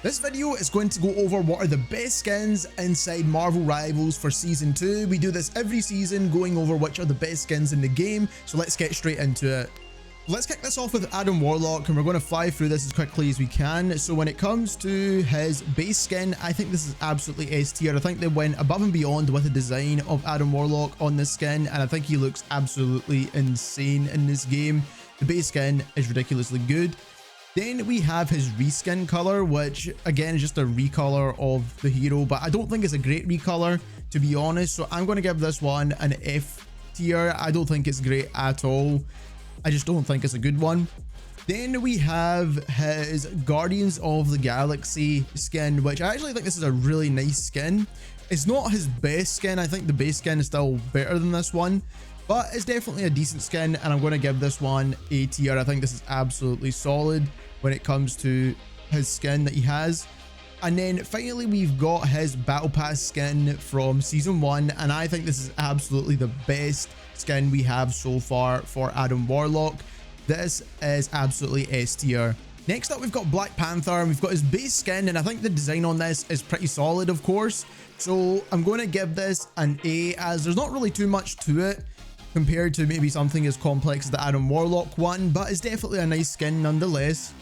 This video is going to go over what are the best skins inside Marvel Rivals for Season 2. We do this every season, going over which are the best skins in the game, so let's get straight into it. Let's kick this off with Adam Warlock, and we're going to fly through this as quickly as we can. So when it comes to his base skin, I think this is absolutely S tier. I think they went above and beyond with the design of Adam Warlock on this skin, and I think he looks absolutely insane in this game. The base skin is ridiculously good. Then we have his reskin color, which again is just a recolor of the hero, but I don't think it's a great recolor, to be honest. So I'm going to give this one an F tier. I don't think it's great at all. I just don't think it's a good one. Then we have his Guardians of the Galaxy skin, which I actually think this is a really nice skin. It's not his best skin. I think the base skin is still better than this one, but it's definitely a decent skin, and I'm going to give this one A tier. I think this is absolutely solid when it comes to his skin that he has. And then finally we've got his Battle Pass skin from Season 1, and I think this is absolutely the best skin we have so far for Adam Warlock. This is absolutely S tier. Next up, we've got Black Panther, and we've got his base skin, and I think the design on this is pretty solid, of course. So I'm going to give this an A, as there's not really too much to it compared to maybe something as complex as the Adam Warlock one, but it's definitely a nice skin nonetheless.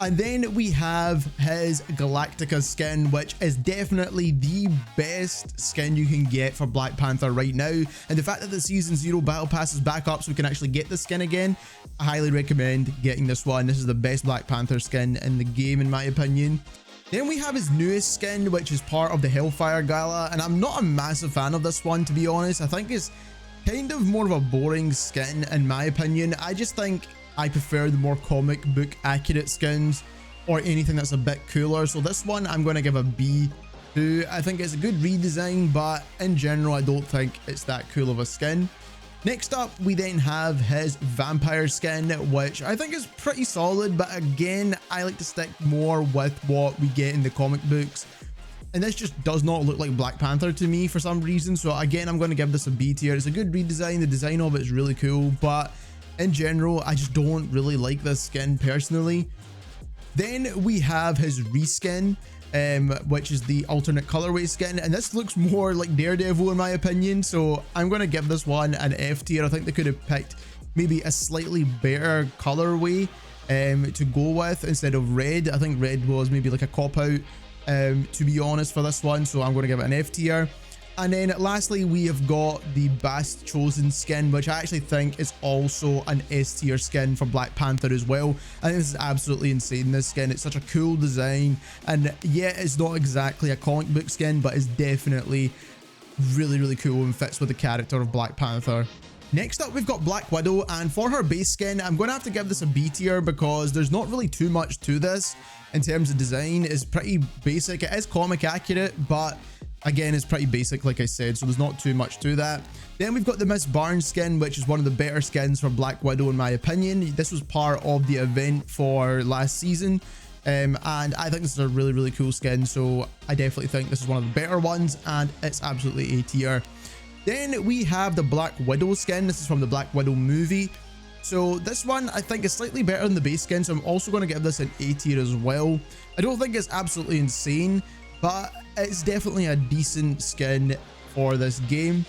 And then we have his Galactica skin, which is definitely the best skin you can get for Black Panther right now. And the fact that the Season 0 Battle Pass is back up so we can actually get the skin again, I highly recommend getting this one. This is the best Black Panther skin in the game, in my opinion. Then we have his newest skin, which is part of the Hellfire Gala, and I'm not a massive fan of this one, to be honest. I think it's kind of more of a boring skin, in my opinion. I just think I prefer the more comic book accurate skins or anything that's a bit cooler. So this one I'm going to give a B too. I think it's a good redesign, but in general I don't think it's that cool of a skin. Next up, we then have his vampire skin, which I think is pretty solid, but again, I like to stick more with what we get in the comic books. And this just does not look like Black Panther to me for some reason. So again, I'm going to give this a B tier. It's a good redesign. The design of it is really cool, but in general, I just don't really like this skin personally. Then we have his reskin, which is the alternate colorway skin, and this looks more like Daredevil in my opinion. So I'm going to give this one an F tier. I think they could have picked maybe a slightly better colorway to go with instead of red. I think red was maybe like a cop out, to be honest, for this one. So I'm going to give it an F tier. And then lastly, we have got the Bast Chosen skin, which I actually think is also an S tier skin for Black Panther as well. I think this is absolutely insane, this skin. It's such a cool design, and yeah, it's not exactly a comic book skin, but it's definitely really cool and fits with the character of Black Panther. Next up, we've got Black Widow, and for her base skin, I'm going to have to give this a B tier because there's not really too much to this in terms of design. It's pretty basic. It is comic accurate, but again, it's pretty basic, like I said, so there's not too much to that. Then we've got the Miss Barnes skin, which is one of the better skins for Black Widow, in my opinion. This was part of the event for last season, and I think this is a really cool skin, so I definitely think this is one of the better ones, and it's absolutely A tier. Then we have the Black Widow skin. This is from the Black Widow movie. So this one I think is slightly better than the base skin, so I'm also going to give this an A tier as well. I don't think it's absolutely insane, but it's definitely a decent skin for this game.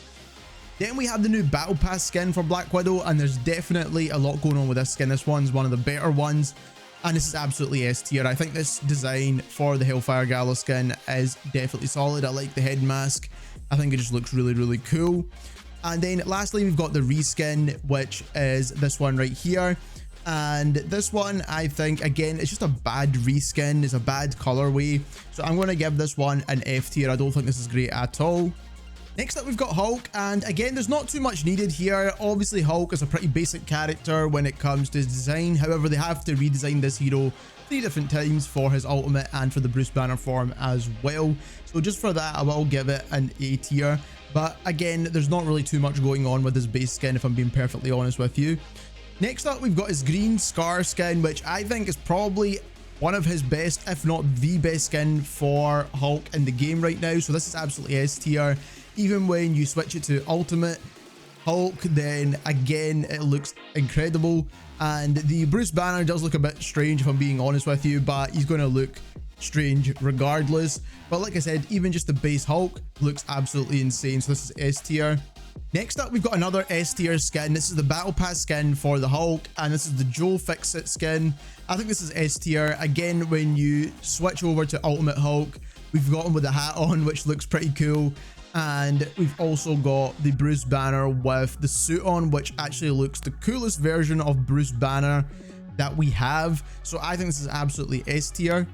Then we have the new Battle Pass skin for Black Widow, and there's definitely a lot going on with this skin. This one's one of the better ones, and this is absolutely S tier. I think this design for the Hellfire Gala skin is definitely solid. I like the head mask. I think it just looks really cool. And then lastly, we've got the reskin, which is this one right here. And this one, I think, again, it's just a bad reskin. It's a bad colorway, so I'm going to give this one an F tier. I don't think this is great at all. Next up, we've got Hulk, and again, there's not too much needed here. Obviously, Hulk is a pretty basic character when it comes to his design. However, they have to redesign this hero 3 different times for his ultimate and for the Bruce Banner form as well. So just for that, I will give it an A tier. But again, there's not really too much going on with his base skin, if I'm being perfectly honest with you. Next up, we've got his Green Scar skin, which I think is probably one of his best, if not the best skin for Hulk in the game right now. So this is absolutely S tier. Even when you switch it to Ultimate Hulk, then again, it looks incredible. And the Bruce Banner does look a bit strange, if I'm being honest with you, but he's going to look Strange regardless. But like I said, even just the base Hulk looks absolutely insane. So this is S tier. Next up, we've got another S tier skin. This is the Battle Pass skin for the Hulk, and this is the Joe Fixit skin. I think this is S tier. Again, when you switch over to Ultimate Hulk, we've got him with the hat on, which looks pretty cool. And we've also got the Bruce Banner with the suit on, which actually looks the coolest version of Bruce Banner that we have. So I think this is absolutely S tier.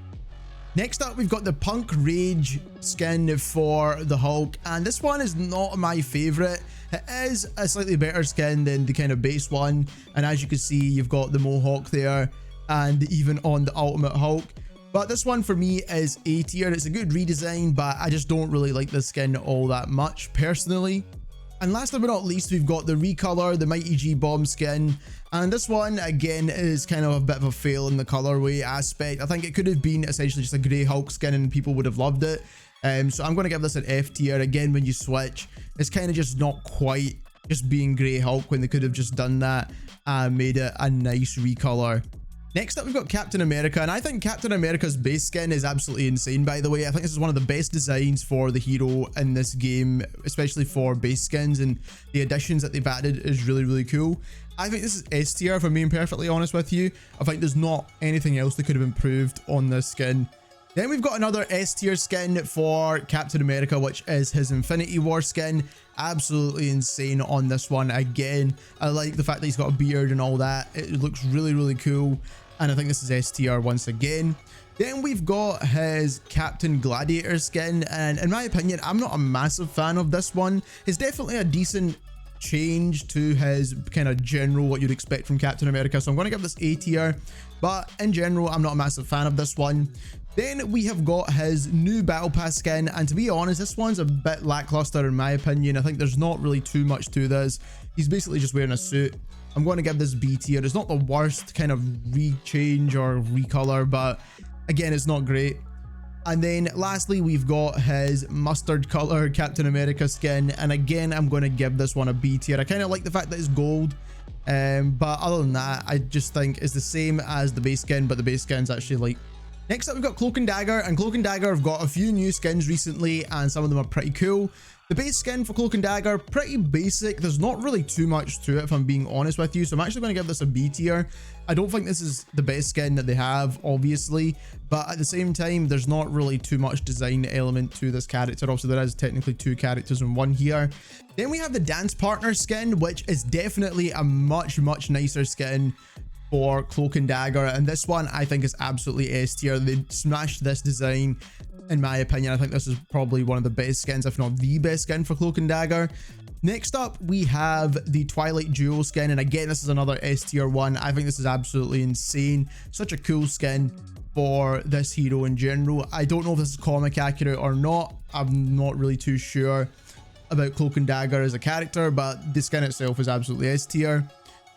Next up, we've got the Punk Rage skin for the Hulk, and this one is not my favorite. It is a slightly better skin than the kind of base one, and as you can see, you've got the Mohawk there, and even on the Ultimate Hulk. But this one for me is A tier. It's a good redesign, but I just don't really like this skin all that much personally. And last but not least, we've got the recolor, the Mighty G Bomb skin. And this one, again, is kind of a bit of a fail in the colorway aspect. I think it could have been essentially just a grey Hulk skin and people would have loved it. So I'm going to give this an F tier. Again, when you switch, it's kind of just not quite just being grey Hulk when they could have just done that and made it a nice recolor. Next up, we've got Captain America, and I think Captain America's base skin is absolutely insane, by the way. I think this is one of the best designs for the hero in this game, especially for base skins, and the additions that they've added is really, really cool. I think this is S tier, if I'm being perfectly honest with you. I think there's not anything else that could have improved on this skin. Then we've got another S tier skin for Captain America, which is his Infinity War skin. Absolutely insane on this one. Again, I like the fact that he's got a beard and all that. It looks really, really cool. And I think this is S tier once again. Then we've got his Captain Gladiator skin. And in my opinion, I'm not a massive fan of this one. It's definitely a decent change to his kind of general what you'd expect from Captain America. So I'm going to give this A tier. But in general, I'm not a massive fan of this one. Then we have got his new Battle Pass skin, and to be honest, this one's a bit lackluster in my opinion. I think there's not really too much to this. He's basically just wearing a suit. I'm going to give this B tier. It's not the worst kind of rechange or recolor, but again, it's not great. And then lastly, we've got his mustard color Captain America skin, and again, I'm going to give this one a B tier. I kind of like the fact that it's gold. But other than that, I just think it's the same as the base skin, but the base skin's actually like... Next up, we've got Cloak and Dagger, and Cloak and Dagger have got a few new skins recently, and some of them are pretty cool. The base skin for Cloak and Dagger, pretty basic. There's not really too much to it, if I'm being honest with you, so I'm actually going to give this a B tier. I don't think this is the best skin that they have, obviously, but at the same time, there's not really too much design element to this character. Also, there is technically two characters in one here. Then we have the Dance Partner skin, which is definitely a much nicer skin for Cloak and Dagger, and this one I think is absolutely S tier. They smashed this design, in my opinion. I think this is probably one of the best skins, if not the best skin for Cloak and Dagger. Next up, we have the Twilight Duo skin, and again, this is another S tier one. I think this is absolutely insane. Such a cool skin for this hero in general. I don't know if this is comic accurate or not. I'm not really too sure about Cloak and Dagger as a character, but the skin itself is absolutely S tier.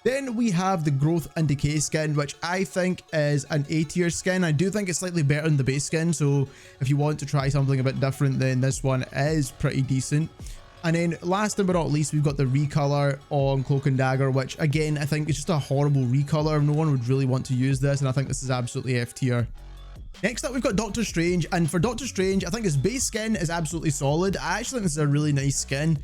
Then we have the Growth and Decay skin, which I think is an A tier skin. I do think it's slightly better than the base skin, so if you want to try something a bit different, then this one is pretty decent. And then last but not least, we've got the recolor on Cloak and Dagger, which again, I think is just a horrible recolor. No one would really want to use this, and I think this is absolutely F tier. Next up, we've got Doctor Strange, and for Doctor Strange, I think his base skin is absolutely solid. I actually think this is a really nice skin.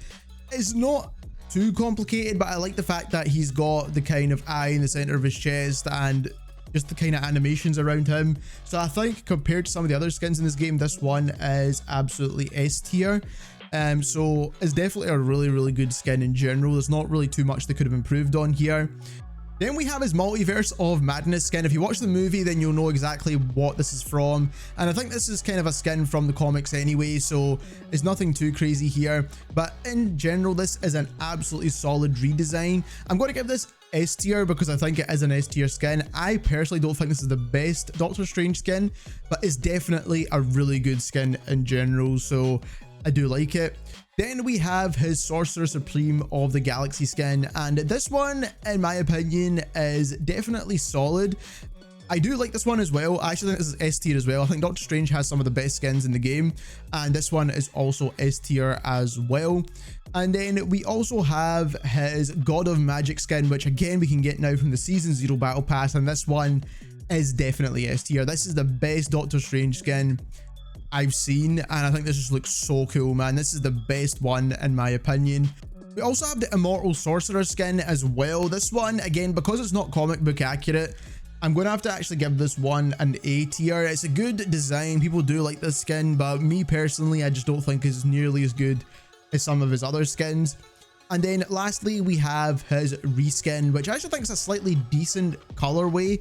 It's not too complicated, but I like the fact that he's got the kind of eye in the center of his chest and just the kind of animations around him. So I think compared to some of the other skins in this game, this one is absolutely S tier. So it's definitely a really good skin in general. There's not really too much they could have improved on here. Then we have his Multiverse of Madness skin. If you watch the movie, then you'll know exactly what this is from. And I think this is kind of a skin from the comics anyway, so it's nothing too crazy here. But in general, this is an absolutely solid redesign. I'm going to give this S tier because I think it is an S tier skin. I personally don't think this is the best Doctor Strange skin, but it's definitely a really good skin in general, so I do like it. Then we have his Sorcerer Supreme of the Galaxy skin, and this one, in my opinion, is definitely solid. I do like this one as well. I actually think this is S tier as well. I think Doctor Strange has some of the best skins in the game, and this one is also S tier as well. And then we also have his God of Magic skin, which again we can get now from the Season 0 Battle Pass, and this one is definitely S tier. This is the best Doctor Strange skin I've seen, and I think this just looks so cool, man. This is the best one in my opinion. We also have the Immortal Sorcerer skin as well. This one, again, because it's not comic book accurate, I'm going to have to actually give this one an A tier. It's a good design. People do like this skin, but me personally, I just don't think it's nearly as good as some of his other skins. And then lastly, we have his reskin, which I actually think is a slightly decent colorway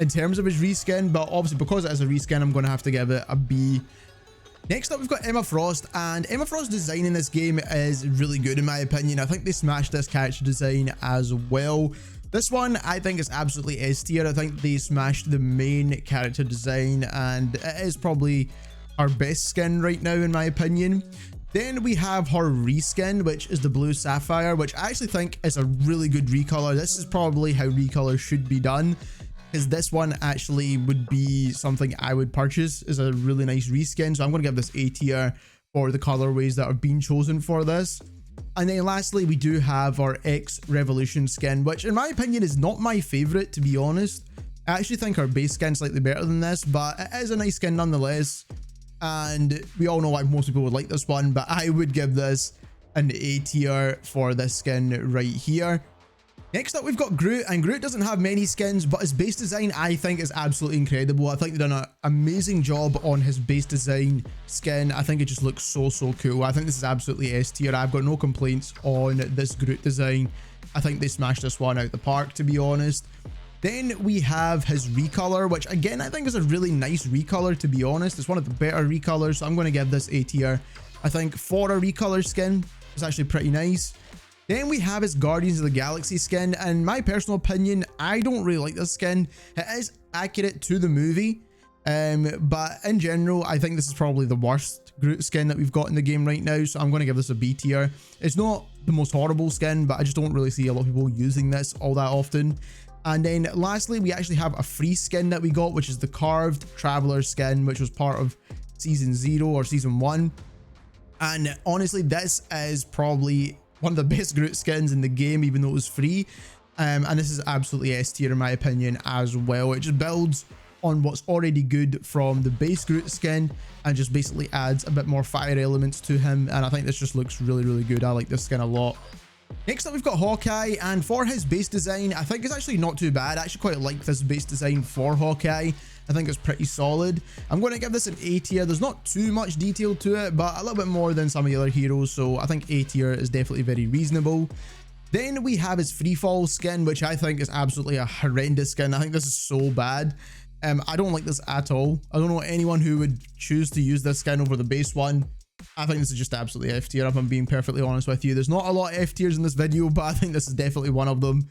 in terms of his reskin, but obviously because it is a reskin, I'm going to have to give it a B. Next up, we've got Emma Frost, and Emma Frost's design in this game is really good in my opinion. I think they smashed this character design as well. This one, I think, is absolutely S tier. I think they smashed the main character design, and it is probably our best skin right now, in my opinion. Then we have her reskin, which is the Blue Sapphire, which I actually think is a really good recolor. This is probably how recolor should be done, because this one actually would be something I would purchase as a really nice reskin. So I'm going to give this A tier for the colorways that are being chosen for this. And then lastly, we do have our X Revolution skin, which in my opinion is not my favorite, to be honest. I actually think our base skin is slightly better than this, but it is a nice skin nonetheless. And we all know why most people would like this one, but I would give this an A tier for this skin right here. Next up, we've got Groot, and Groot doesn't have many skins, but his base design I think is absolutely incredible. I think they've done an amazing job on his base design skin. I think it just looks so cool. I think this is absolutely S tier. I've got no complaints on this Groot design. I think they smashed this one out the park, to be honest. Then we have his recolor, which again I think is a really nice recolor, to be honest. It's one of the better recolors, so I'm going to give this A tier. I think for a recolor skin, it's actually pretty nice. Then we have his Guardians of the Galaxy skin, and in my personal opinion, I don't really like this skin. It is accurate to the movie, but in general, I think this is probably the worst Groot skin that we've got in the game right now, so I'm going to give this a B tier. It's not the most horrible skin, but I just don't really see a lot of people using this all that often. And then lastly, we actually have a free skin that we got, which is the Carved Traveler skin, which was part of Season 0 or Season 1. And honestly, this is probably one of the best Groot skins in the game, even though it was free. And this is absolutely S tier in my opinion as well. It just builds on what's already good from the base Groot skin and just basically adds a bit more fire elements to him. And I think this just looks really good. I like this skin a lot. Next up, we've got Hawkeye, and for his base design, I think it's actually not too bad. I actually quite like this base design for Hawkeye. I think it's pretty solid. I'm going to give this an A tier. There's not too much detail to it, but a little bit more than some of the other heroes, so I think A tier is definitely very reasonable. Then we have his Freefall skin, which I think is absolutely a horrendous skin. I think this is so bad. I don't like this at all. I don't know anyone who would choose to use this skin over the base one. I think this is just absolutely F tier, if I'm being perfectly honest with you. There's not a lot of F tiers in this video, but I think this is definitely one of them.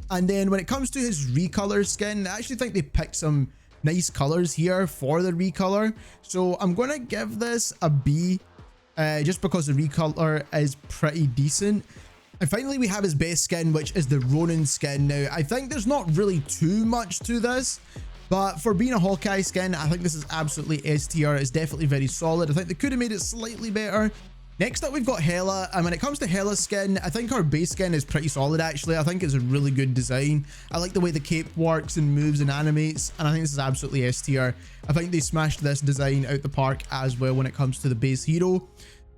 And then when it comes to his recolor skin, I actually think they picked some nice colors here for the recolor. So I'm going to give this a B, just because the recolor is pretty decent. And finally, we have his base skin, which is the Ronin skin. Now, I think there's not really too much to this, but for being a Hawkeye skin, I think this is absolutely S tier. It's definitely very solid. I think they could have made it slightly better. Next up, we've got Hela, and when it comes to Hela's skin, I think her base skin is pretty solid, actually. I think it's a really good design. I like the way the cape works and moves and animates, and I think this is absolutely S tier. I think they smashed this design out the park as well when it comes to the base hero.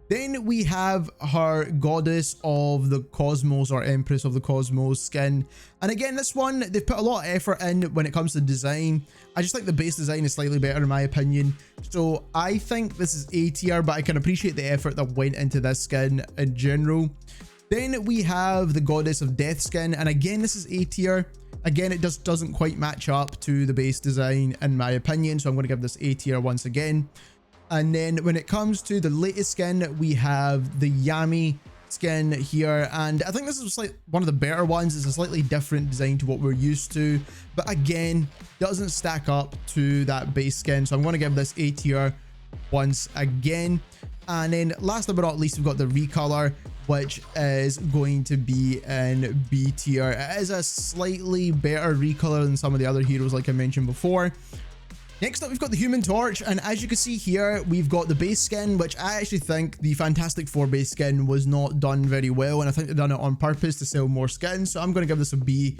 Then we have her Goddess of the Cosmos, or Empress of the Cosmos skin. And again, this one, they've put a lot of effort in when it comes to design. I just think the base design is slightly better in my opinion. So I think this is A tier, but I can appreciate the effort that went into this skin in general. Then we have the Goddess of Death skin. And again, this is A tier. Again, it just doesn't quite match up to the base design in my opinion. So I'm going to give this A tier once again. And then when it comes to the latest skin, we have the Yami skin here, and I think this is like one of the better ones. It's a slightly different design to what we're used to, but again, doesn't stack up to that base skin, so I'm going to give this A tier once again. And then last but not least, we've got the recolor, which is going to be in B tier. It is a slightly better recolor than some of the other heroes, like I mentioned before. Next up, we've got the Human Torch, and as you can see here, we've got the base skin, which I actually think the Fantastic Four base skin was not done very well, and I think they've done it on purpose to sell more skins, so I'm going to give this a B.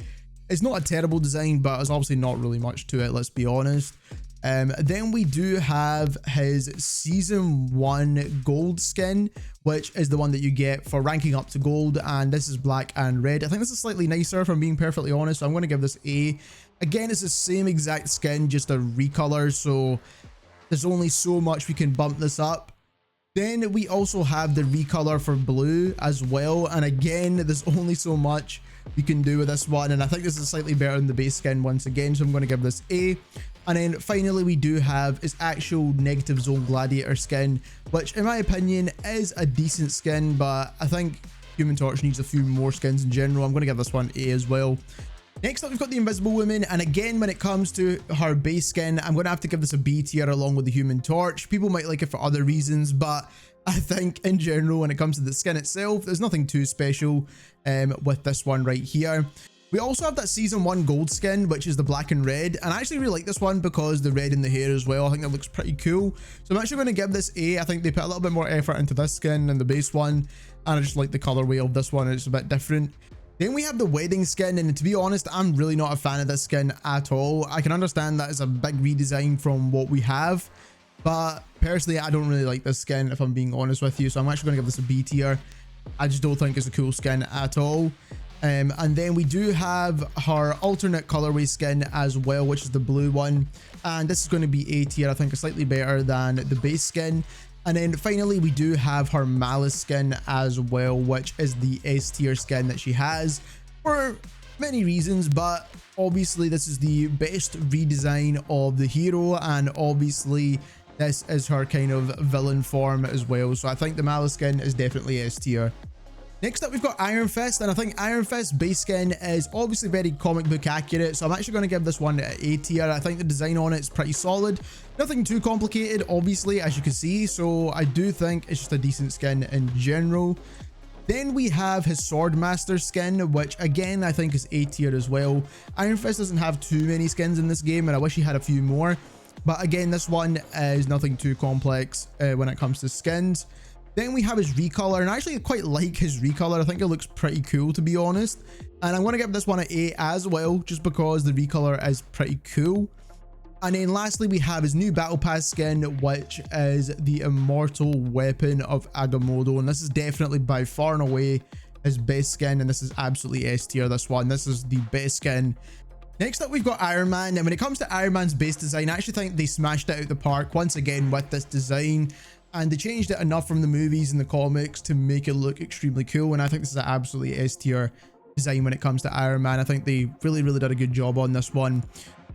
It's not a terrible design, but there's obviously not really much to it, let's be honest. Then we do have his season 1 gold skin, which is the one that you get for ranking up to gold, and this is black and red. I think this is slightly nicer if I'm being perfectly honest, so I'm going to give this A. Again, it's the same exact skin, just a recolor, so there's only so much we can bump this up. Then we also have the recolor for blue as well, and again, there's only so much we can do with this one, and I think this is slightly better than the base skin once again, so I'm going to give this A. And then finally we do have his actual negative zone gladiator skin, which in my opinion is a decent skin, but I think Human Torch needs a few more skins in general. I'm going to give this one A as well. Next up, we've got the Invisible Woman, and again, when it comes to her base skin, I'm going to have to give this a B tier along with the Human Torch. People might like it for other reasons, but I think in general, when it comes to the skin itself, there's nothing too special with this one right here. We also have that season 1 gold skin, which is the black and red, and I actually really like this one because the red in the hair as well. I think that looks pretty cool, so I'm actually going to give this A. I think they put a little bit more effort into this skin than the base one, and I just like the colorway of this one. It's a bit different. Then we have the wedding skin, and to be honest, I'm really not a fan of this skin at all. I can understand that it's a big redesign from what we have, but personally, I don't really like this skin if I'm being honest with you, so I'm actually going to give this a B tier. I just don't think it's a cool skin at all. And then we do have her alternate colorway skin as well, which is the blue one, and this is going to be A tier. I think it's slightly better than the base skin. And then finally we do have her Malice skin as well, which is the S tier skin that she has for many reasons, but obviously this is the best redesign of the hero, and obviously this is her kind of villain form as well, so I think the Malice skin is definitely S tier. Next up, we've got Iron Fist, and I think Iron Fist's base skin is obviously very comic book accurate, so I'm actually going to give this one A tier. I think the design on it is pretty solid. Nothing too complicated, obviously, as you can see, so I do think it's just a decent skin in general. Then we have his Swordmaster skin, which again, I think is A tier as well. Iron Fist doesn't have too many skins in this game, and I wish he had a few more. But again, this one is nothing too complex when it comes to skins. Then we have his recolor, and I actually quite like his recolor. I think it looks pretty cool, to be honest. And I'm going to give this one an A as well, just because the recolor is pretty cool. And then lastly, we have his new Battle Pass skin, which is the Immortal Weapon of Agamotto. And this is definitely by far and away his best skin, and this is absolutely S tier, this one. This is the best skin. Next up, we've got Iron Man, and when it comes to Iron Man's base design, I actually think they smashed it out the park once again with this design. And they changed it enough from the movies and the comics to make it look extremely cool. And I think this is an absolutely S tier design when it comes to Iron Man. I think they really did a good job on this one.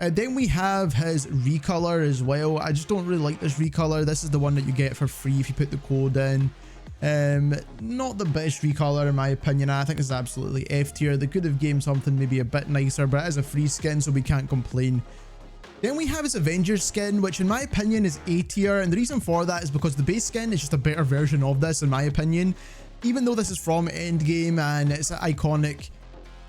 Then we have his recolor as well. I just don't really like this recolor. This is the one that you get for free if you put the code in. Not the best recolor in my opinion. I think it's absolutely F tier. They could have given something maybe a bit nicer, but it is a free skin, so we can't complain. Then we have his Avengers skin, which in my opinion is A tier, and the reason for that is because the base skin is just a better version of this in my opinion. Even though this is from Endgame and it's an iconic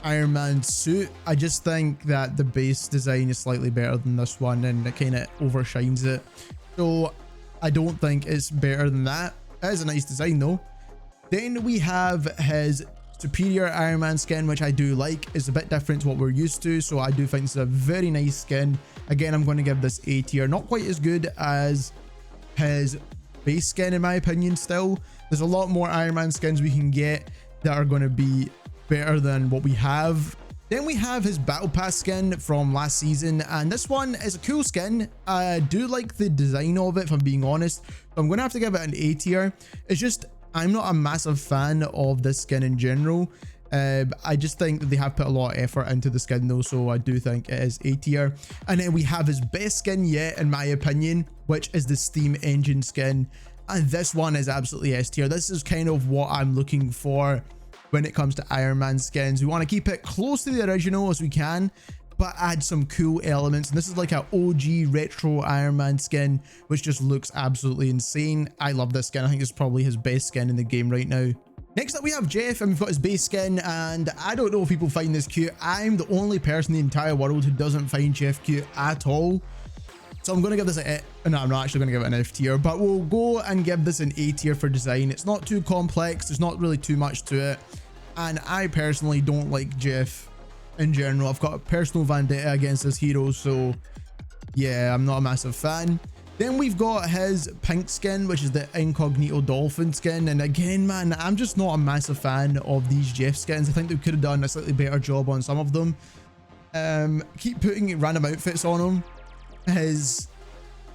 Iron Man suit, I just think that the base design is slightly better than this one, and it kind of overshines it. So I don't think it's better than that. It is a nice design though. Then we have his Superior Iron Man skin, which I do like. It's a bit different to what we're used to, so I do think it's a very nice skin. Again, I'm going to give this A tier. Not quite as good as his base skin in my opinion still. There's a lot more Iron Man skins we can get that are going to be better than what we have. Then we have his Battle Pass skin from last season, and this one is a cool skin. I do like the design of it, if I'm being honest, so I'm going to have to give it an A tier. It's just I'm not a massive fan of this skin in general. I just think that they have put a lot of effort into the skin though, so I do think it is A tier. And then we have his best skin yet in my opinion, which is the Steam Engine skin, and this one is absolutely S tier. This is kind of what I'm looking for when it comes to Iron Man skins. We want to keep it close to the original as we can, but add some cool elements. And this is like an OG retro Iron Man skin, which just looks absolutely insane. I love this skin. I think it's probably his best skin in the game right now. Next up, we have Jeff, and we've got his base skin, and I don't know if people find this cute. I'm the only person in the entire world who doesn't find Jeff cute at all. So I'm going to give this a... No, I'm not actually going to give it an F tier, but we'll go and give this an A tier for design. It's not too complex. There's not really too much to it. And I personally don't like Jeff in general. I've got a personal vendetta against this hero, so yeah, I'm not a massive fan. Then we've got his pink skin, which is the Incognito Dolphin skin. And again, man, I'm just not a massive fan of these Jeff skins. I think they could have done a slightly better job on some of them. Keep putting random outfits on him.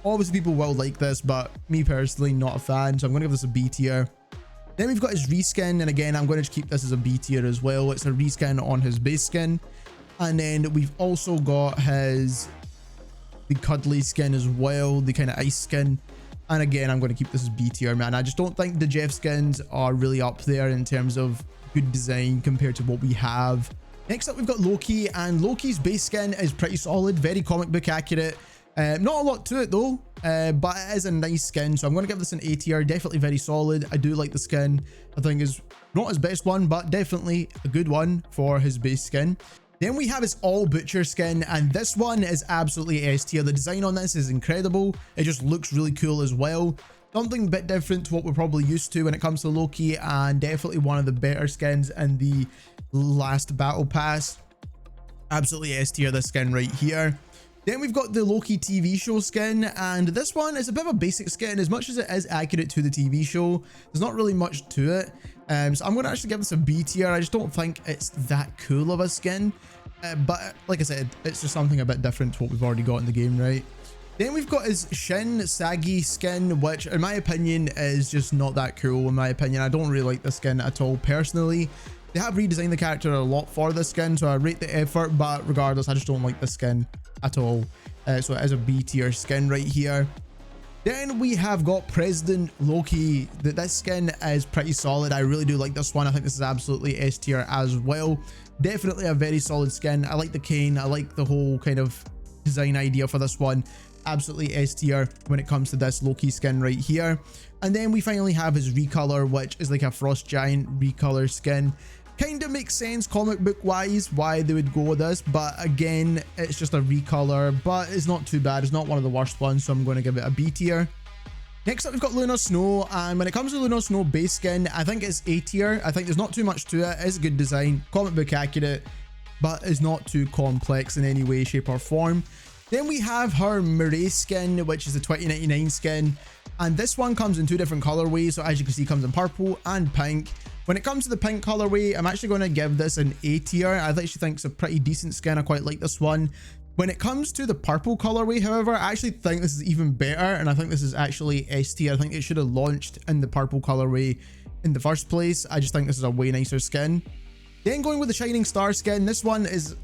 Obviously people will like this, but me personally, not a fan. So I'm going to give this a B tier. Then we've got his reskin. And again, I'm going to just keep this as a B tier as well. It's a reskin on his base skin. And then we've also got the cuddly skin as well, the kind of ice skin. And again, I'm going to keep this as B tier, man. I just don't think the Jeff skins are really up there in terms of good design compared to what we have. Next up, we've got Loki, and Loki's base skin is pretty solid, very comic book accurate. Not a lot to it though, but it is a nice skin, so I'm going to give this an A tier. Definitely very solid. I do like the skin. I think is not his best one, but definitely a good one for his base skin. Then we have his all butcher skin, and this one is absolutely S tier. The design on this is incredible. It just looks really cool as well. Something a bit different to what we're probably used to when it comes to Loki, and definitely one of the better skins in the last battle pass. Absolutely S tier, this skin right here. Then we've got the Loki TV show skin, and this one is a bit of a basic skin. As much as it is accurate to the TV show, there's not really much to it. So I'm going to actually give this a B tier. I just don't think it's that cool of a skin. But like I said, it's just something a bit different to what we've already got in the game, right? Then we've got his Shin Saggy skin, which in my opinion is just not that cool. In my opinion, I don't really like this skin at all personally. They have redesigned the character a lot for this skin, so I rate the effort, but regardless, I just don't like the skin at all. So it is a B tier skin right here. Then we have got President Loki. This skin is pretty solid. I really do like this one. I think this is absolutely S tier as well. Definitely a very solid skin. I like the cane. I like the whole kind of design idea for this one. Absolutely S tier when it comes to this Loki skin right here. And then we finally have his recolor, which is like a Frost Giant recolor skin. Kind of makes sense comic book wise why they would go with this, but again, it's just a recolor, but it's not too bad. It's not one of the worst ones, so I'm going to give it a B tier. Next up, we've got Luna Snow, and when it comes to Luna Snow base skin, I think it's A tier. I think there's not too much to it. It's a good design, comic book accurate, but it's not too complex in any way, shape, or form. Then we have her Mireille skin, which is the 2099 skin, and this one comes in two different colorways. So as you can see, it comes in purple and pink. When it comes to the pink colorway, I'm actually going to give this an A tier. I actually think it's a pretty decent skin. I quite like this one. When it comes to the purple colorway, however, I actually think this is even better, and I think this is actually S tier. I think it should have launched in the purple colorway in the first place. I just think this is a way nicer skin. Then going with the Shining Star skin, this one is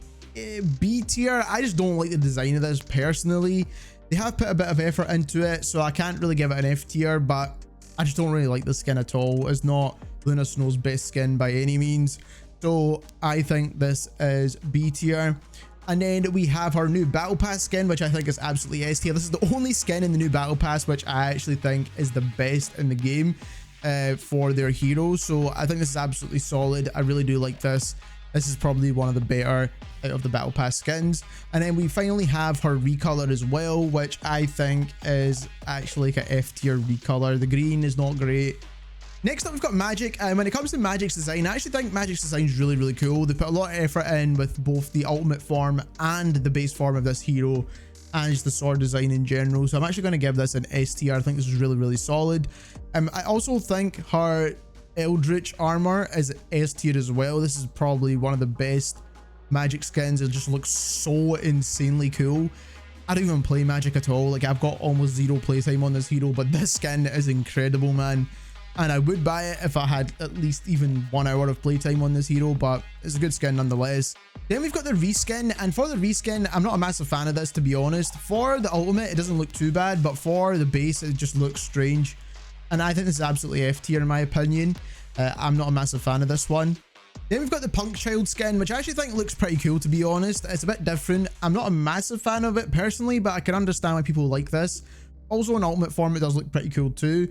B tier. I just don't like the design of this personally. They have put a bit of effort into it, so I can't really give it an F tier, but I just don't really like the skin at all. It's not Luna Snow's best skin by any means, so I think this is B tier. And then we have her new battle pass skin, which I think is absolutely S tier. This is the only skin in the new battle pass which I actually think is the best in the game for their heroes, so I think this is absolutely solid. I really do like this. This is probably one of the better out of the battle pass skins. And then we finally have her recolor as well, which I think is actually like a F tier recolor. The green is not great. Next up, we've got Magic, and when it comes to Magic's design, I actually think Magic's design is really, really cool. They put a lot of effort in with both the ultimate form and the base form of this hero, and just the sword design in general. So I'm actually going to give this an S tier. I think this is really, really solid. I also think her Eldritch armor is S tier as well. This is probably one of the best Magic skins. It just looks so insanely cool. I don't even play Magic at all. Like, I've got almost zero playtime on this hero, but this skin is incredible, man. And I would buy it if I had at least even 1 hour of playtime on this hero, but it's a good skin nonetheless. Then we've got the reskin, and for the reskin, I'm not a massive fan of this, to be honest. For the ultimate, it doesn't look too bad, but for the base, it just looks strange. And I think this is absolutely F tier in my opinion. I'm not a massive fan of this one. Then we've got the Punk Child skin, which I actually think looks pretty cool, to be honest. It's a bit different. I'm not a massive fan of it personally, but I can understand why people like this. Also in ultimate form, it does look pretty cool too.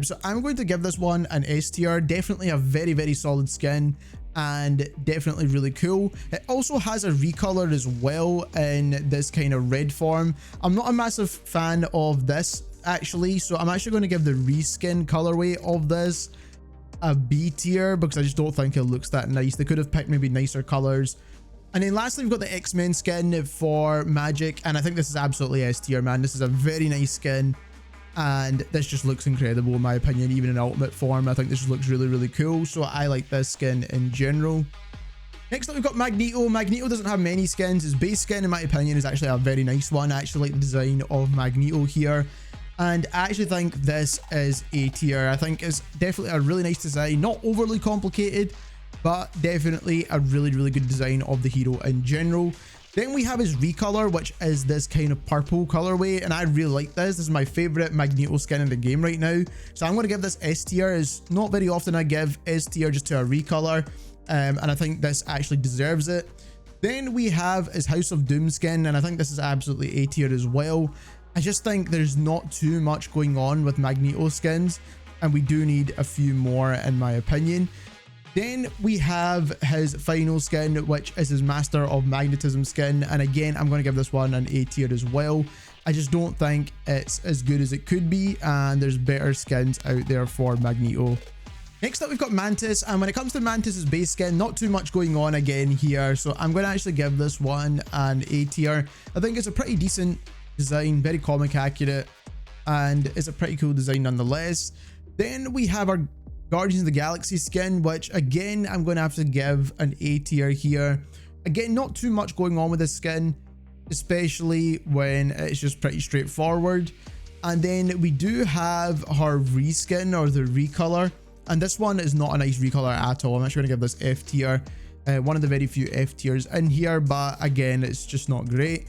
So I'm going to give this one an S tier. Definitely a very, very solid skin, and definitely really cool. It also has a recolor as well in this kind of red form. I'm not a massive fan of this actually, so I'm actually going to give the reskin colorway of this a B tier, because I just don't think it looks that nice. They could have picked maybe nicer colors And then lastly, we've got the X-Men skin for Magic, and I think this is absolutely S tier, man. This is a very nice skin, and this just looks incredible in my opinion, even in ultimate form. I think this just looks really, really cool, so I like this skin in general. Next up, we've got Magneto. Magneto doesn't have many skins. His base skin, in my opinion, is actually a very nice one. I actually like the design of Magneto here, and I actually think this is A tier. I think it's definitely a really nice design, not overly complicated, but definitely a really, really good design of the hero in general. Then we have his recolor, which is this kind of purple colorway, and I really like this. This is my favorite Magneto skin in the game right now, so I'm going to give this S tier. It's not very often I give S tier just to a recolor, and I think this actually deserves it. Then we have his House of Doom skin, and I think this is absolutely A tier as well. I just think there's not too much going on with Magneto skins, and we do need a few more in my opinion. Then we have his final skin, which is his Master of Magnetism skin, and again I'm going to give this one an A tier as well. I just don't think it's as good as it could be, and there's better skins out there for Magneto. Next up, we've got Mantis, and when it comes to Mantis's base skin, not too much going on again here, so I'm going to actually give this one an A tier. I think it's a pretty decent design, very comic accurate, and it's a pretty cool design nonetheless. Then we have our Guardians of the Galaxy skin, which again I'm going to have to give an A tier here. Again, not too much going on with this skin, especially when it's just pretty straightforward. And then we do have her reskin, or the recolor, and this one is not a nice recolor at all. I'm actually going to give this F tier, one of the very few F tiers in here, but again it's just not great.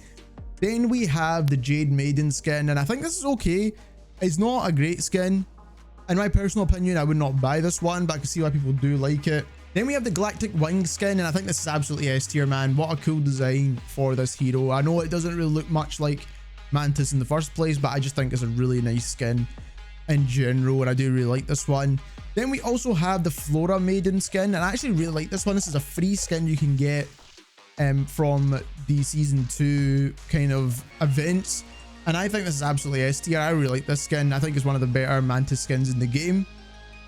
Then we have the Jade Maiden skin, and I think this is okay. It's not a great skin. In my personal opinion, I would not buy this one, but I can see why people do like it. Then we have the Galactic Wing skin, and I think this is absolutely S tier, man. What a cool design for this hero. I know it doesn't really look much like Mantis in the first place, but I just think it's a really nice skin in general, and I do really like this one. Then we also have the Flora Maiden skin, and I actually really like this one. This is a free skin you can get from the season 2 kind of events. And I think this is absolutely S tier. I really like this skin. I think it's one of the better Mantis skins in the game.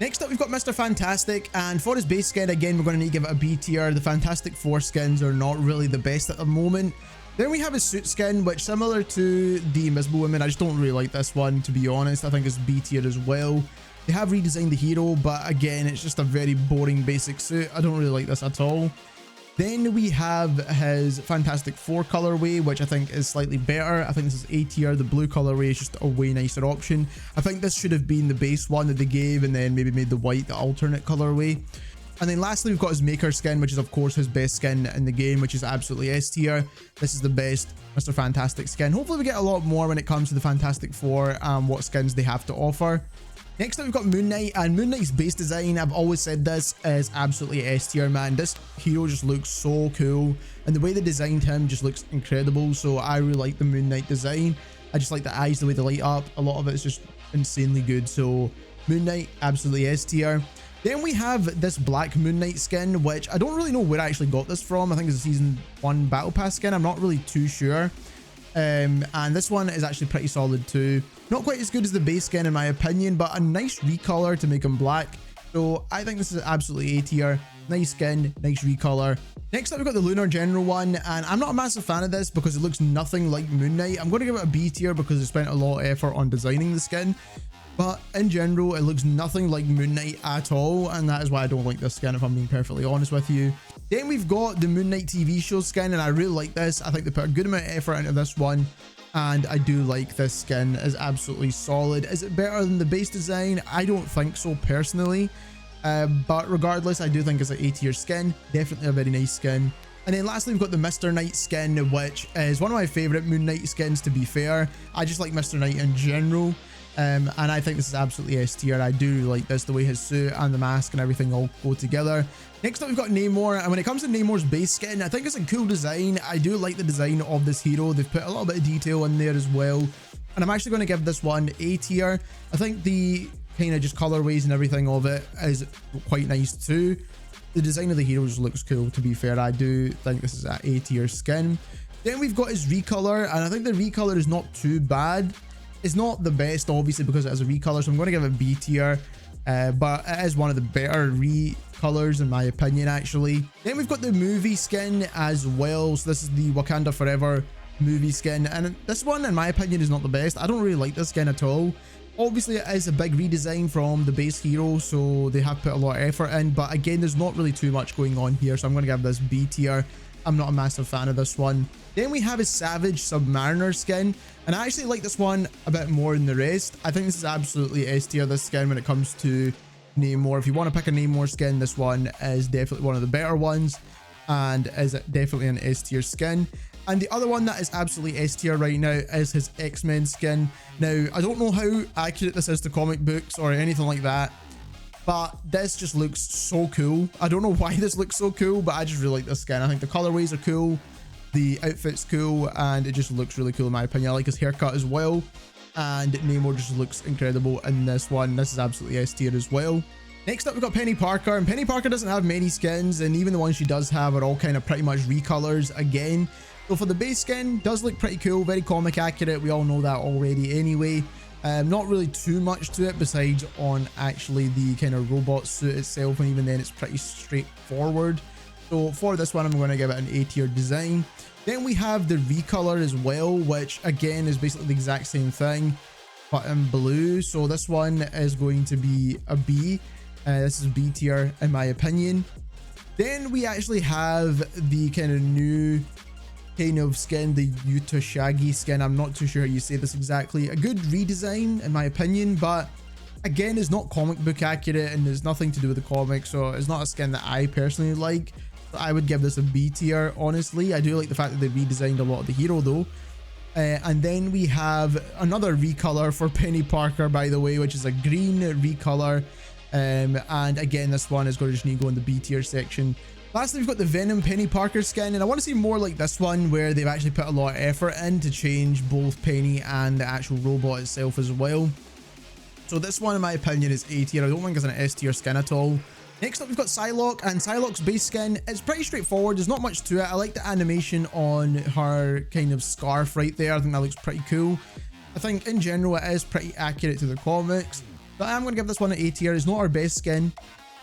Next up, we've got Mr. Fantastic, and for his base skin, again, we're going to need to give it a B tier. The Fantastic Four skins are not really the best at the moment. Then we have his suit skin, which, similar to the Invisible Woman, I just don't really like this one, to be honest. I think it's B tier as well. They have redesigned the hero, but again, it's just a very boring basic suit. I don't really like this at all. Then we have his Fantastic Four colorway, which I think is slightly better. I think this is A tier. The blue colorway is just a way nicer option. I think this should have been the base one that they gave, and then maybe made the white the alternate colorway. And then lastly, we've got his Maker skin, which is of course his best skin in the game, which is absolutely S tier. This is the best Mr. Fantastic skin. Hopefully we get a lot more when it comes to the Fantastic Four and what skins they have to offer. Next up, we've got Moon Knight, and Moon Knight's base design, I've always said this, is absolutely S tier, man. This hero just looks so cool, and the way they designed him just looks incredible, so I really like the Moon Knight design. I just like the eyes, the way they light up. A lot of it is just insanely good, so Moon Knight, absolutely S tier. Then we have this Black Moon Knight skin, which I don't really know where I actually got this from. I think it's a Season 1 Battle Pass skin. I'm not really too sure. And this one is actually pretty solid too. Not quite as good as the base skin in my opinion, but a nice recolor to make him black. So I think this is absolutely A tier. Nice skin, nice recolor. Next up, we've got the Lunar General one, and I'm not a massive fan of this because it looks nothing like Moon Knight. I'm going to give it a B tier because they spent a lot of effort on designing the skin. But in general, it looks nothing like Moon Knight at all, and that is why I don't like this skin, if I'm being perfectly honest with you. Then we've got the Moon Knight TV show skin, and I really like this. I think they put a good amount of effort into this one, and I do like this skin. It's absolutely solid. Is it better than the base design? I don't think so personally, but regardless, I do think it's an A tier skin. Definitely a very nice skin. And then lastly, we've got the Mr. Knight skin, which is one of my favorite Moon Knight skins, to be fair. I just like Mr. Knight in general. And I think this is absolutely S tier. I do really like this, the way his suit and the mask and everything all go together. Next up, we've got Namor, and when it comes to Namor's base skin, I think it's a cool design. I do like the design of this hero. They've put a little bit of detail in there as well, and I'm actually going to give this one A tier. I think the kind of just colorways and everything of it is quite nice too. The design of the hero just looks cool, to be fair. I do think this is an A tier skin. Then we've got his recolor, and I think the recolor is not too bad. It's not the best, obviously, because it has a recolor, so I'm going to give it B tier. But it is one of the better recolors colors in my opinion actually. Then we've got the movie skin as well. So this is the Wakanda Forever movie skin, and this one in my opinion is not the best. I don't really like this skin at all. Obviously it is a big redesign from the base hero, so they have put a lot of effort in, but again there's not really too much going on here, so I'm going to give this B tier. I'm not a massive fan of this one. Then we have a Savage Submariner skin, and I actually like this one a bit more than the rest. I think this is absolutely S tier, this skin, when it comes to Namor. If you want to pick a Namor skin, this one is definitely one of the better ones and is definitely an S tier skin. And the other one that is absolutely S tier right now is his X-Men skin. Now, I don't know how accurate this is to comic books or anything like that, but this just looks so cool. I don't know why this looks so cool, but I just really like this skin. I think the colorways are cool, the outfit's cool, and it just looks really cool in my opinion. I like his haircut as well, and Namor just looks incredible in this one. This is absolutely S tier as well. Next up, we've got Penny Parker, and Penny Parker doesn't have many skins, and even the ones she does have are all kind of pretty much recolors again. So for the base skin, does look pretty cool, very comic accurate. We all know that already anyway. Not really too much to it besides on actually the kind of robot suit itself, and even then it's pretty straightforward. So for this one, I'm going to give it an A tier design. Then we have the recolor as well, which again is basically the exact same thing, but in blue. So this one is going to be a B. This is B tier in my opinion. Then we actually have the kind of new kind of skin, the Utah Shaggy skin. I'm not too sure how you say this exactly. A good redesign in my opinion, but again is not comic book accurate and there's nothing to do with the comic, so it's not a skin that I personally like. So I would give this a B tier honestly. I do like the fact that they redesigned a lot of the hero though. And then we have another recolor for Penny Parker, by the way, which is a green recolor, and again this one is going to just need to go in the B tier section. Lastly, we've got the Venom Penny Parker skin, and I want to see more like this one where they've actually put a lot of effort in to change both Penny and the actual robot itself as well. So this one in my opinion is A tier. I don't think it's an S tier skin at all. Next up, we've got Psylocke, and Psylocke's base skin is pretty straightforward. There's not much to it. I like the animation on her kind of scarf right there. I think that looks pretty cool. I think in general it is pretty accurate to the comics, but I'm going to give this one an A tier. It's not our best skin,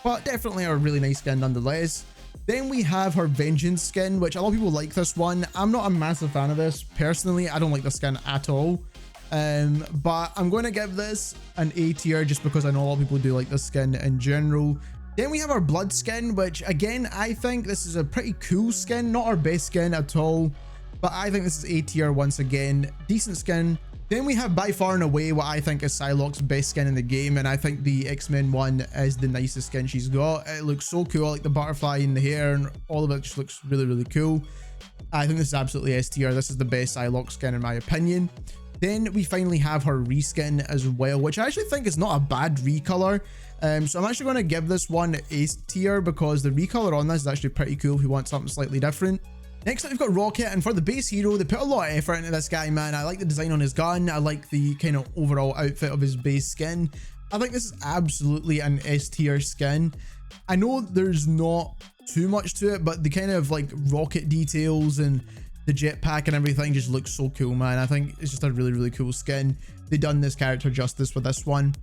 but definitely a really nice skin nonetheless. Then we have her Vengeance skin, which a lot of people like this one. I'm not a massive fan of this. Personally, I don't like the skin at all. But I'm going to give this an A tier just because I know a lot of people do like this skin in general. Then we have our Blood skin, which again, I think this is a pretty cool skin. Not our best skin at all, but I think this is A tier once again. Decent skin. Then we have by far and away what I think is Psylocke's best skin in the game, and I think the X-Men one is the nicest skin she's got. It looks so cool. I like the butterfly in the hair and all of it just looks really, really cool. I think this is absolutely S tier. This is the best Psylocke skin in my opinion. Then we finally have her reskin as well, which I actually think is not a bad recolor. So I'm actually going to give this one A tier because the recolor on this is actually pretty cool if you want something slightly different. Next up, we've got Rocket, and for the base hero, they put a lot of effort into this guy, man. I like the design on his gun. I like the kind of overall outfit of his base skin. I think this is absolutely an S tier skin. I know there's not too much to it, but the kind of like rocket details and the jetpack and everything just looks so cool, man. I think it's just a really, really cool skin. They've done this character justice with this one.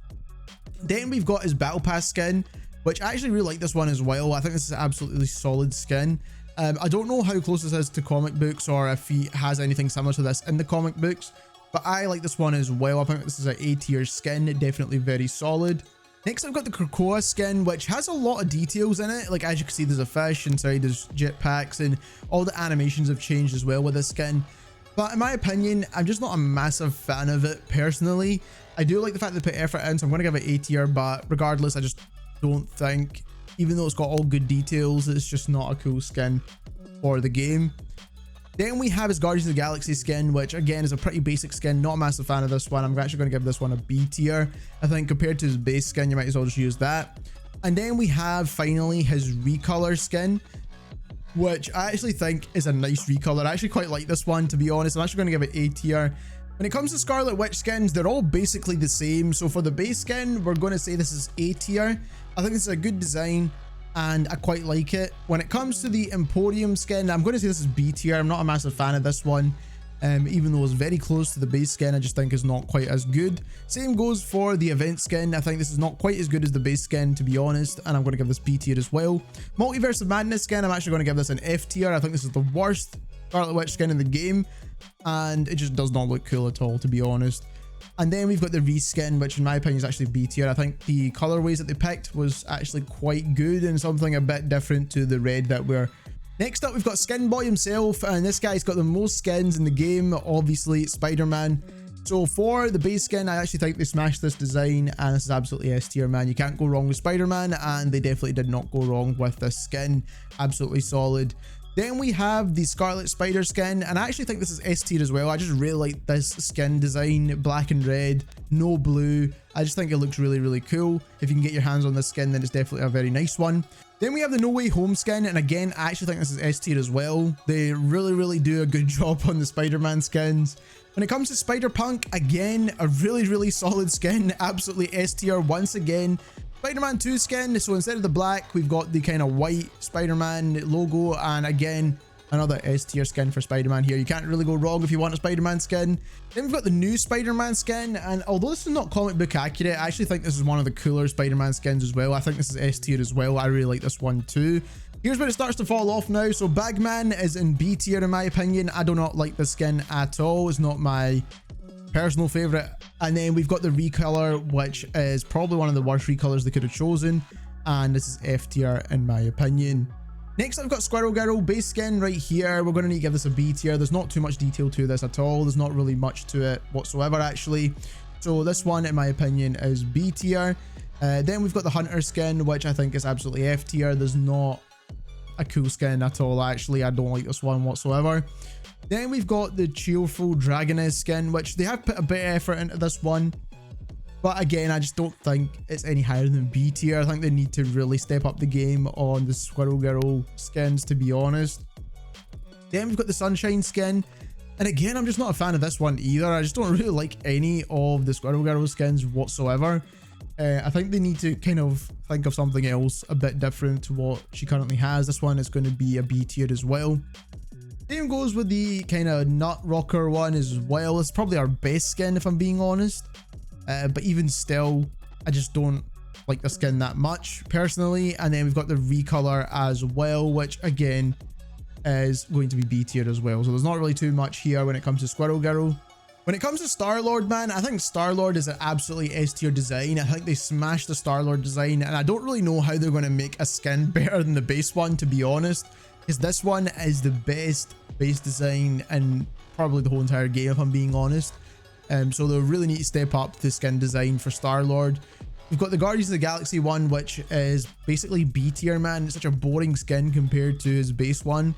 Then we've got his Battle Pass skin, which I actually really like this one as well. I think this is an absolutely solid skin. I don't know how close this is to comic books or if he has anything similar to this in the comic books, but I like this one as well. I think this is an A tier skin, definitely very solid. Next, I've got the Krakoa skin, which has a lot of details in it. Like, as you can see, there's a fish inside, there's jetpacks, and all the animations have changed as well with this skin. But in my opinion, I'm just not a massive fan of it personally. I do like the fact they put effort in, so I'm going to give it A tier, but regardless, I just don't think, even though it's got all good details, it's just not a cool skin for the game. Then we have his Guardians of the Galaxy skin, which again is a pretty basic skin. Not a massive fan of this one. I'm actually going to give this one a B tier. I think compared to his base skin, you might as well just use that. And then we have finally his recolor skin, which I actually think is a nice recolor. I actually quite like this one, to be honest. I'm actually going to give it A tier. When it comes to Scarlet Witch skins, they're all basically the same. So for the base skin, we're going to say this is A tier. I think this is a good design and I quite like it. When it comes to the Emporium skin, I'm going to say this is B tier. I'm not a massive fan of this one. Even though it's very close to the base skin, I just think is not quite as good. Same goes for the event skin. I think this is not quite as good as the base skin, to be honest, and I'm going to give this B tier as well. Multiverse of Madness skin, I'm actually going to give this an F tier. I think this is the worst Scarlet Witch skin in the game, and it just does not look cool at all, to be honest. And then we've got the reskin, which in my opinion is actually B tier. I think the colorways that they picked was actually quite good and something a bit different to the red that we're... Next up, we've got Skin Boy himself, and this guy's got the most skins in the game, obviously Spider-Man. So for the base skin, I actually think they smashed this design, and this is absolutely S tier, man. You can't go wrong with Spider-Man, and they definitely did not go wrong with this skin. Absolutely solid. Then we have the Scarlet Spider skin, and I actually think this is S tier as well. I just really like this skin design, black and red, no blue. I just think it looks really, really cool. If you can get your hands on this skin, then it's definitely a very nice one. Then we have the No Way Home skin, and again, I actually think this is S tier as well. They really, really do a good job on the Spider-Man skins. When it comes to Spider-Punk, again, a really, really solid skin, absolutely S tier once again. Spider-Man 2 skin, so instead of the black, we've got the kind of white Spider-Man logo, and again, another S tier skin for Spider-Man here. You can't really go wrong if you want a Spider-Man skin. Then we've got the new Spider-Man skin, and although this is not comic book accurate, I actually think this is one of the cooler Spider-Man skins as well. I think this is S tier as well. I really like this one too. Here's where it starts to fall off now. So Bagman is in B tier in my opinion. I do not like the skin at all. It's not my personal favorite. And then we've got the recolor, which is probably one of the worst recolors they could have chosen, and this is F tier in my opinion. Next I've got Squirrel Girl base skin right here. We're going to need to give this a B tier. There's not too much detail to this at all. There's not really much to it whatsoever actually, so this one in my opinion is B tier. Then we've got the Hunter skin, which I think is absolutely F tier. There's not a cool skin at all actually. I don't like this one whatsoever. Then we've got the Cheerful Dragoness skin, which they have put a bit of effort into this one, but again, I just don't think it's any higher than B tier. I think they need to really step up the game on the Squirrel Girl skins, to be honest. Then we've got the Sunshine skin, and again, I'm just not a fan of this one either. I just don't really like any of the Squirrel Girl skins whatsoever. I think they need to kind of think of something else a bit different to what she currently has. This one is going to be a B tier as well. Same goes with the kind of Nut Rocker one as well. It's probably our best skin if I'm being honest. But even still, I just don't like the skin that much personally. And then we've got the recolor as well, which again is going to be B tier as well. So there's not really too much here when it comes to Squirrel Girl. When it comes to Star-Lord, man, I think Star-Lord is an absolutely S tier design. I think they smashed the Star-Lord design, and I don't really know how they're going to make a skin better than the base one, to be honest, because this one is the best base design in probably the whole entire game, if I'm being honest. So they really need to step up the skin design for Star-Lord. We've got the Guardians of the Galaxy one, which is basically B tier, man. It's such a boring skin compared to his base one.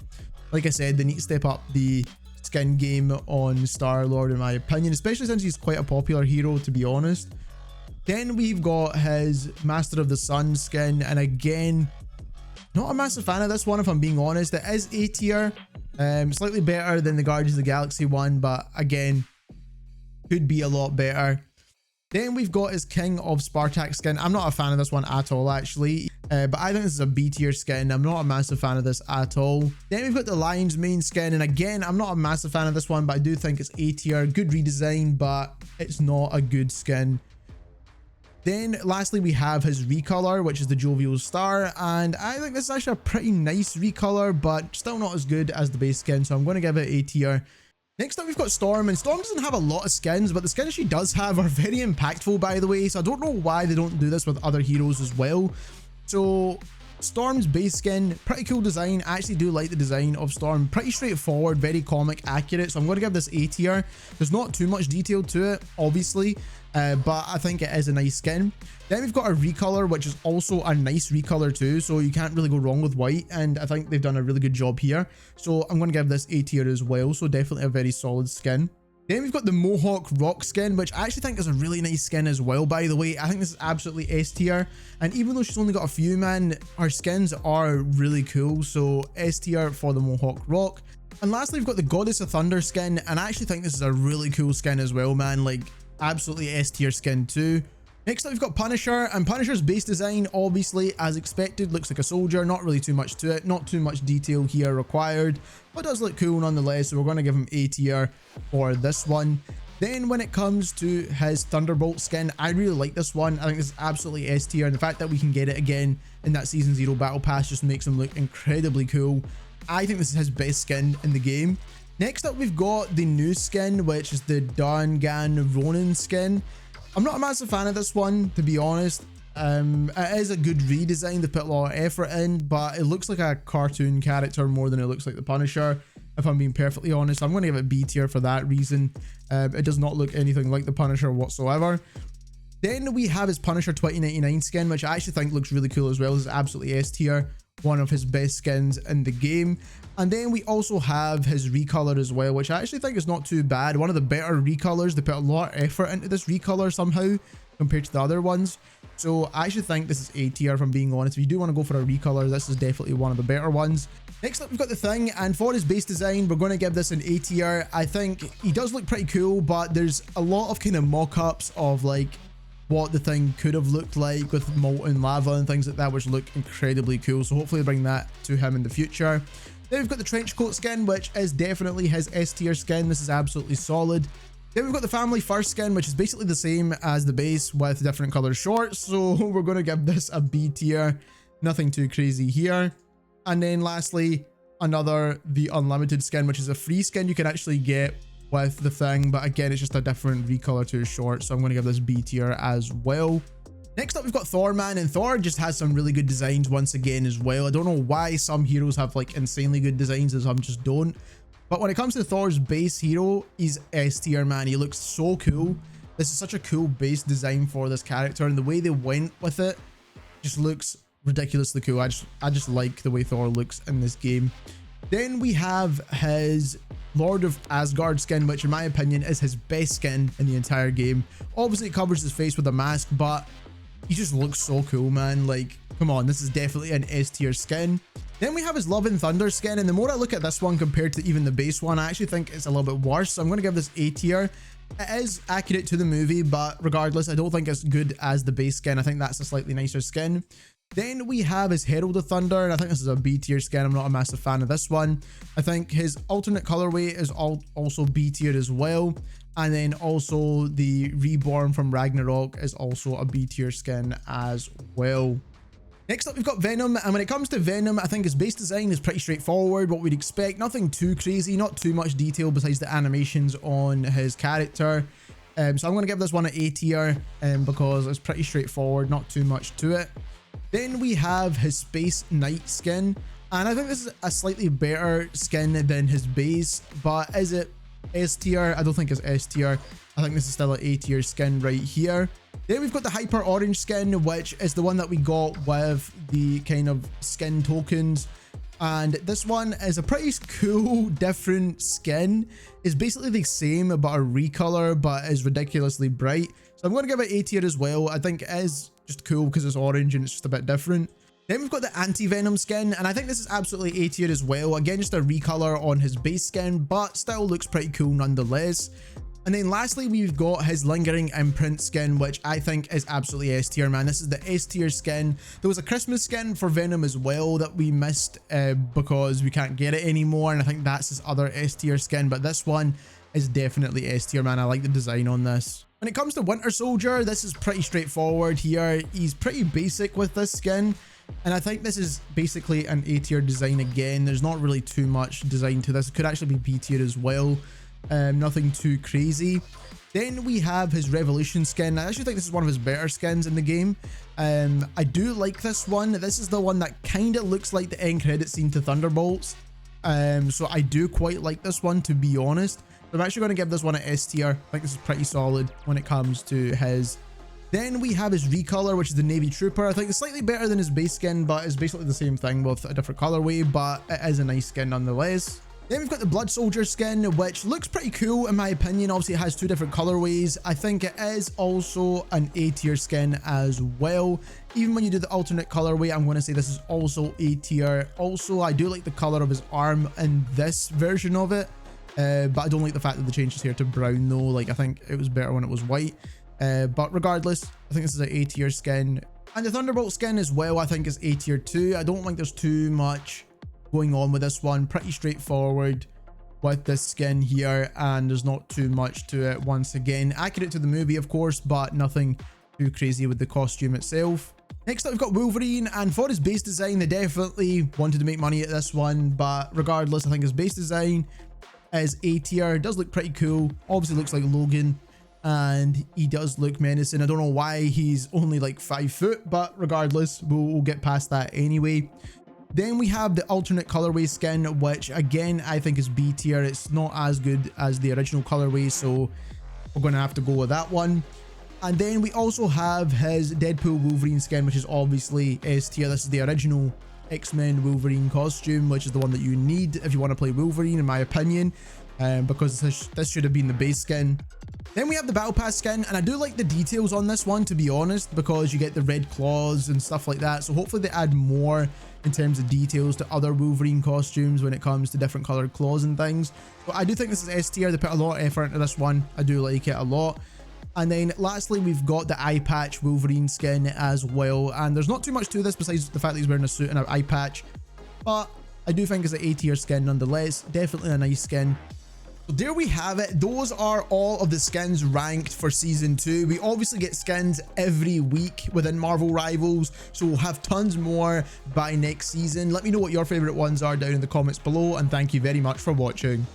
Like I said, they need to step up the skin game on Star-Lord in my opinion, especially since he's quite a popular hero, to be honest. Then we've got his Master of the Sun skin, and again, not a massive fan of this one if I'm being honest. It is A tier, slightly better than the Guardians of the Galaxy one, but again, could be a lot better. Then we've got his King of Spartak skin. I'm not a fan of this one at all actually, but I think this is a B tier skin. I'm not a massive fan of this at all. Then we've got the Lion's Mane skin, and again, I'm not a massive fan of this one, but I do think it's A tier. Good redesign, but it's not a good skin. Then lastly, we have his recolor, which is the Jovial Star, and I think this is actually a pretty nice recolor, but still not as good as the base skin, so I'm going to give it A tier. Next up, we've got Storm, and Storm doesn't have a lot of skins, but the skins she does have are very impactful, by the way, so I don't know why they don't do this with other heroes as well. So Storm's base skin, pretty cool design. I actually do like the design of Storm. Pretty straightforward, very comic accurate, so I'm going to give this A tier. There's not too much detail to it, obviously, but I think it is a nice skin. Then we've got a recolor, which is also a nice recolor too, so you can't really go wrong with white, and I think they've done a really good job here. So I'm going to give this A tier as well, so definitely a very solid skin. Then we've got the Mohawk Rock skin, which I actually think is a really nice skin as well, by the way. I think this is absolutely S tier, and even though she's only got a few, man, her skins are really cool, so S tier for the Mohawk Rock. And lastly, we've got the Goddess of Thunder skin, and I actually think this is a really cool skin as well, man, like absolutely S tier skin too. Next up, we've got Punisher, and Punisher's base design, obviously, as expected, looks like a soldier. Not really too much to it, not too much detail here required, but does look cool nonetheless, so we're going to give him A tier for this one. Then when it comes to his Thunderbolt skin, I really like this one. I think this is absolutely S tier, and the fact that we can get it again in that Season 0 Battle Pass just makes him look incredibly cool. I think this is his best skin in the game. Next up, we've got the new skin, which is the Dangan Ronin skin. I'm not a massive fan of this one, to be honest. It is a good redesign. They put a lot of effort in, but it looks like a cartoon character more than it looks like the Punisher, if I'm being perfectly honest. I'm going to give it B tier for that reason. It does not look anything like the Punisher whatsoever. Then we have his Punisher 2099 skin, which I actually think looks really cool as well. This is absolutely S tier, one of his best skins in the game. And then we also have his recolor as well, which I actually think is not too bad. One of the better recolors. They put a lot of effort into this recolor somehow compared to the other ones. So I actually think this is A tier, if I'm being honest. If you do want to go for a recolor, this is definitely one of the better ones. Next up, we've got the Thing, and for his base design, we're going to give this an A tier. I think he does look pretty cool, but there's a lot of kind of mock-ups of like what the Thing could have looked like with molten lava and things like that, which look incredibly cool. So hopefully bring that to him in the future. Then we've got the trench coat skin, which is definitely his S tier skin. This is absolutely solid. Then we've got the Family First skin, which is basically the same as the base with different color shorts. So we're going to give this a B tier. Nothing too crazy here. And then lastly, the Unlimited skin, which is a free skin you can actually get with the Thing. But again, it's just a different recolor to his shorts. So I'm going to give this B tier as well. Next up, we've got Thor, man, and Thor just has some really good designs once again as well. I don't know why some heroes have like insanely good designs and some just don't. But when it comes to Thor's base hero, he's S tier, man. He looks so cool. This is such a cool base design for this character, and the way they went with it just looks ridiculously cool. I just like the way Thor looks in this game. Then we have his Lord of Asgard skin, which in my opinion is his best skin in the entire game. Obviously, it covers his face with a mask, but he just looks so cool, man. Like, come on, this is definitely an S tier skin. Then we have his Love and Thunder skin, and the more I look at this one compared to even the base one, I actually think it's a little bit worse. So I'm going to give this A tier. It is accurate to the movie, but regardless, I don't think it's good as the base skin. I think that's a slightly nicer skin. Then we have his Herald of Thunder, and I think this is a B tier skin. I'm not a massive fan of this one. I think his alternate colorway is also B tier as well. And then also the Reborn from Ragnarok is also a B tier skin as well. Next up, we've got Venom, and when it comes to Venom, I think his base design is pretty straightforward, what we'd expect. Nothing too crazy, not too much detail besides the animations on his character. So I'm going to give this one an A tier because it's pretty straightforward, not too much to it. Then we have his Space Knight skin, and I think this is a slightly better skin than his base, but is it S tier? I don't think it's S tier. I think this is still an A tier skin right here. Then we've got the Hyper Orange skin, which is the one that we got with the kind of skin tokens. And this one is a pretty cool, different skin. It's basically the same, but a recolor, but is ridiculously bright. So I'm going to give it A tier as well. I think it is just cool because it's orange and it's just a bit different. Then we've got the Anti-Venom skin, and I think this is absolutely A tier as well. Again, just a recolor on his base skin, but still looks pretty cool nonetheless. And then lastly, we've got his Lingering Imprint skin, which I think is absolutely S tier, man. This is the S tier skin. There was a Christmas skin for Venom as well that we missed because we can't get it anymore, and I think that's his other S tier skin, but this one is definitely S tier, man. I like the design on this. When it comes to Winter Soldier, this is pretty straightforward here. He's pretty basic with this skin, and I think this is basically an A tier design again. There's not really too much design to this. It could actually be B tier as well. Nothing too crazy. Then we have his Revolution skin. I actually think this is one of his better skins in the game. I do like this one. This is the one that kind of looks like the end credit scene to Thunderbolts. So I do quite like this one, to be honest. So I'm actually going to give this one an S tier. I think this is pretty solid when it comes to his. Then we have his recolor, which is the Navy Trooper. I think it's slightly better than his base skin, but it's basically the same thing with a different colorway, but it is a nice skin nonetheless. Then we've got the Blood Soldier skin, which looks pretty cool in my opinion. Obviously, it has two different colorways. I think it is also an A tier skin as well. Even when you do the alternate colorway, I'm going to say this is also A tier. Also, I do like the color of his arm in this version of it, but I don't like the fact that they changed his hair to brown though. Like, I think it was better when it was white. But regardless, I think this is an A tier skin. And the Thunderbolt skin as well, I think is A tier too. I don't think there's too much going on with this one. Pretty straightforward with this skin here, and there's not too much to it. Once again, accurate to the movie, of course, but nothing too crazy with the costume itself. Next up, we've got Wolverine, and for his base design, they definitely wanted to make money at this one, but regardless, I think his base design is A tier. It does look pretty cool. Obviously looks like Logan, and he does look menacing. I don't know why he's only like 5 foot, but regardless, we'll get past that anyway. Then we have the alternate colorway skin, which again, I think is B tier. It's not as good as the original colorway, so we're going to have to go with that one. And then we also have his Deadpool Wolverine skin, which is obviously S tier. This is the original X-Men Wolverine costume, which is the one that you need if you want to play Wolverine, in my opinion, because this should have been the base skin. Then we have the Battle Pass skin, and I do like the details on this one, to be honest, because you get the red claws and stuff like that. So hopefully they add more in terms of details to other Wolverine costumes when it comes to different colored claws and things. But I do think this is S tier. They put a lot of effort into this one. I do like it a lot. And then lastly, we've got the eye patch Wolverine skin as well. And there's not too much to this besides the fact that he's wearing a suit and an eye patch. But I do think it's an A tier skin nonetheless. Definitely a nice skin. So there we have it. Those are all of the skins ranked for season 2. We obviously get skins every week within Marvel Rivals, so we'll have tons more by next season. Let me know what your favorite ones are down in the comments below, and thank you very much for watching.